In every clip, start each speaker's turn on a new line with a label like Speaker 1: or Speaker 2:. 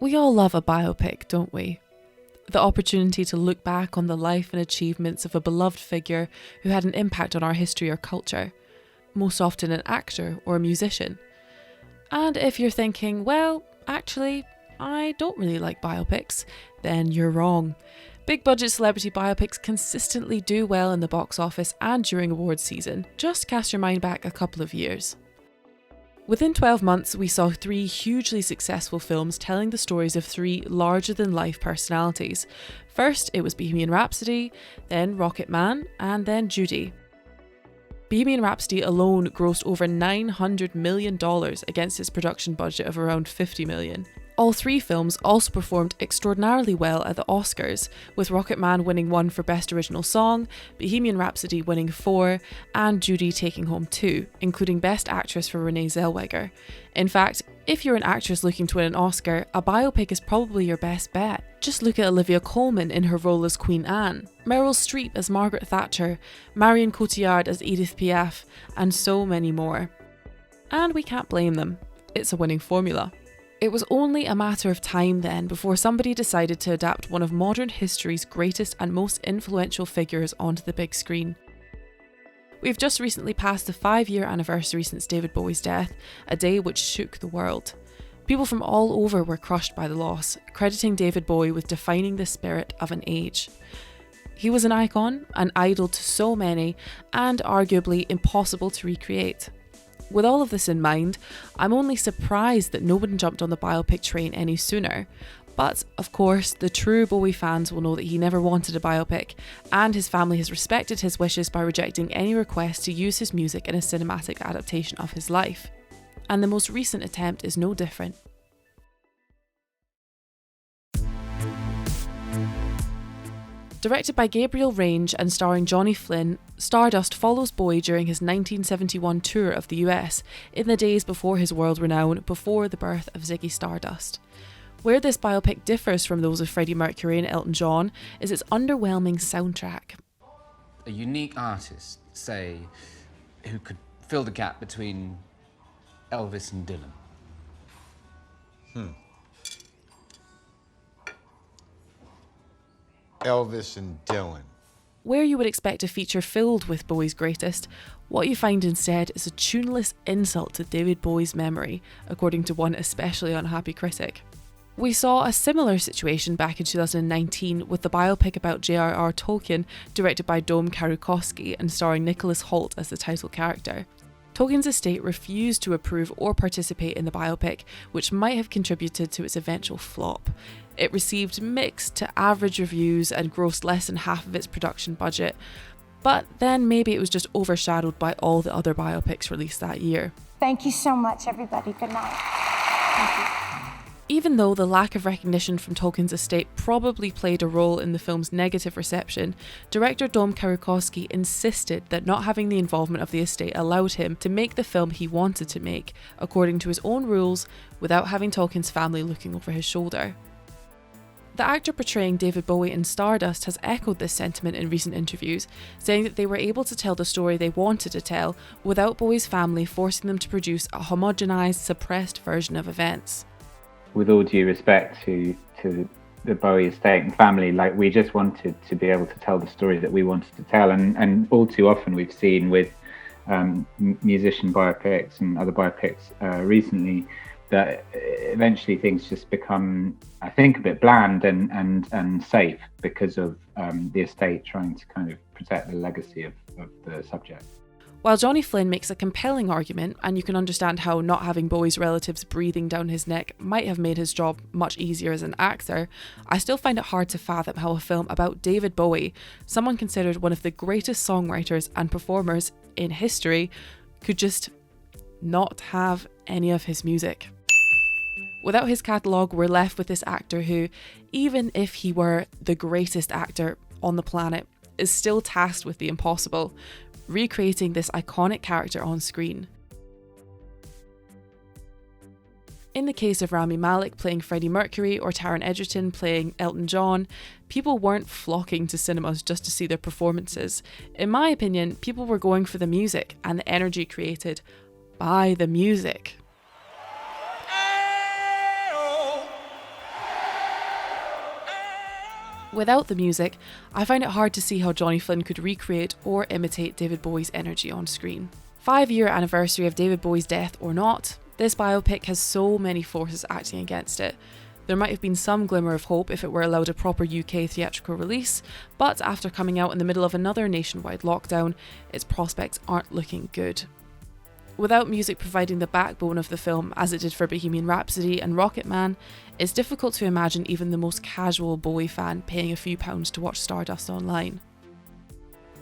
Speaker 1: We all love a biopic, don't we? The opportunity to look back on the life and achievements of a beloved figure who had an impact on our history or culture, most often an actor or a musician. And if you're thinking, well, actually, I don't really like biopics, then you're wrong. Big budget celebrity biopics consistently do well in the box office and during awards season. Just cast your mind back a couple of years. Within 12 months, we saw 3 hugely successful films telling the stories of 3 larger-than-life personalities. First, it was Bohemian Rhapsody, then Rocket Man, and then Judy. Bohemian Rhapsody alone grossed over $900 million against its production budget of around $50 million. All 3 films also performed extraordinarily well at the Oscars, with Rocket Man winning 1 for Best Original Song, Bohemian Rhapsody winning 4, and Judy taking home 2, including Best Actress for Renee Zellweger. In fact, if you're an actress looking to win an Oscar, a biopic is probably your best bet. Just look at Olivia Colman in her role as Queen Anne, Meryl Streep as Margaret Thatcher, Marion Cotillard as Edith Piaf, and so many more. And we can't blame them. It's a winning formula. It was only a matter of time then before somebody decided to adapt one of modern history's greatest and most influential figures onto the big screen. We've just recently passed the 5-year anniversary since David Bowie's death, a day which shook the world. People from all over were crushed by the loss, crediting David Bowie with defining the spirit of an age. He was an icon, an idol to so many, and arguably impossible to recreate. With all of this in mind, I'm only surprised that no one jumped on the biopic train any sooner. But, of course, the true Bowie fans will know that he never wanted a biopic, and his family has respected his wishes by rejecting any request to use his music in a cinematic adaptation of his life. And the most recent attempt is no different. Directed by Gabriel Range and starring Johnny Flynn, Stardust follows Bowie during his 1971 tour of the US, in the days before his world renown, before the birth of Ziggy Stardust. Where this biopic differs from those of Freddie Mercury and Elton John is its underwhelming soundtrack.
Speaker 2: A unique artist, say, who could fill the gap between Elvis and Dylan.
Speaker 3: Elvis and Dylan.
Speaker 1: Where you would expect a feature filled with Bowie's greatest, what you find instead is a tuneless insult to David Bowie's memory, according to one especially unhappy critic. We saw a similar situation back in 2019 with the biopic about J.R.R. Tolkien, directed by Dom Karukowski and starring Nicholas Hoult as the title character. Tolkien's estate refused to approve or participate in the biopic, which might have contributed to its eventual flop. It received mixed to average reviews and grossed less than half of its production budget, but then maybe it was just overshadowed by all the other biopics released that year.
Speaker 4: Thank you so much, everybody. Good night. Thank you.
Speaker 1: Even though the lack of recognition from Tolkien's estate probably played a role in the film's negative reception, director Dom Karukowski insisted that not having the involvement of the estate allowed him to make the film he wanted to make, according to his own rules, without having Tolkien's family looking over his shoulder. The actor portraying David Bowie in Stardust has echoed this sentiment in recent interviews, saying that they were able to tell the story they wanted to tell without Bowie's family forcing them to produce a homogenized, suppressed version of events.
Speaker 5: With all due respect to the Bowie estate and family, like, we just wanted to be able to tell the story that we wanted to tell, and all too often we've seen with musician biopics and other biopics recently that eventually things just become, I think, a bit bland and safe because of the estate trying to kind of protect the legacy of the subject.
Speaker 1: While Johnny Flynn makes a compelling argument, and you can understand how not having Bowie's relatives breathing down his neck might have made his job much easier as an actor, I still find it hard to fathom how a film about David Bowie, someone considered one of the greatest songwriters and performers in history, could just not have any of his music. Without his catalogue, we're left with this actor who, even if he were the greatest actor on the planet, is still tasked with the impossible, recreating this iconic character on screen. In the case of Rami Malek playing Freddie Mercury or Taron Egerton playing Elton John, people weren't flocking to cinemas just to see their performances. In my opinion, people were going for the music and the energy created by the music. Without the music, I find it hard to see how Johnny Flynn could recreate or imitate David Bowie's energy on screen. 5-year anniversary of David Bowie's death or not, this biopic has so many forces acting against it. There might have been some glimmer of hope if it were allowed a proper UK theatrical release, but after coming out in the middle of another nationwide lockdown, its prospects aren't looking good. Without music providing the backbone of the film, as it did for Bohemian Rhapsody and Rocket Man, it's difficult to imagine even the most casual Bowie fan paying a few pounds to watch Stardust online.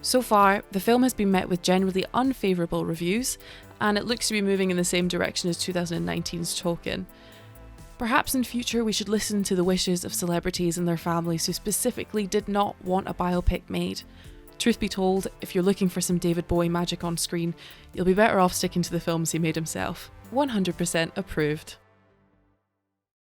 Speaker 1: So far, the film has been met with generally unfavourable reviews, and it looks to be moving in the same direction as 2019's Tolkien. Perhaps in future we should listen to the wishes of celebrities and their families who specifically did not want a biopic made. Truth be told, if you're looking for some David Bowie magic on screen, you'll be better off sticking to the films he made himself. 100% approved.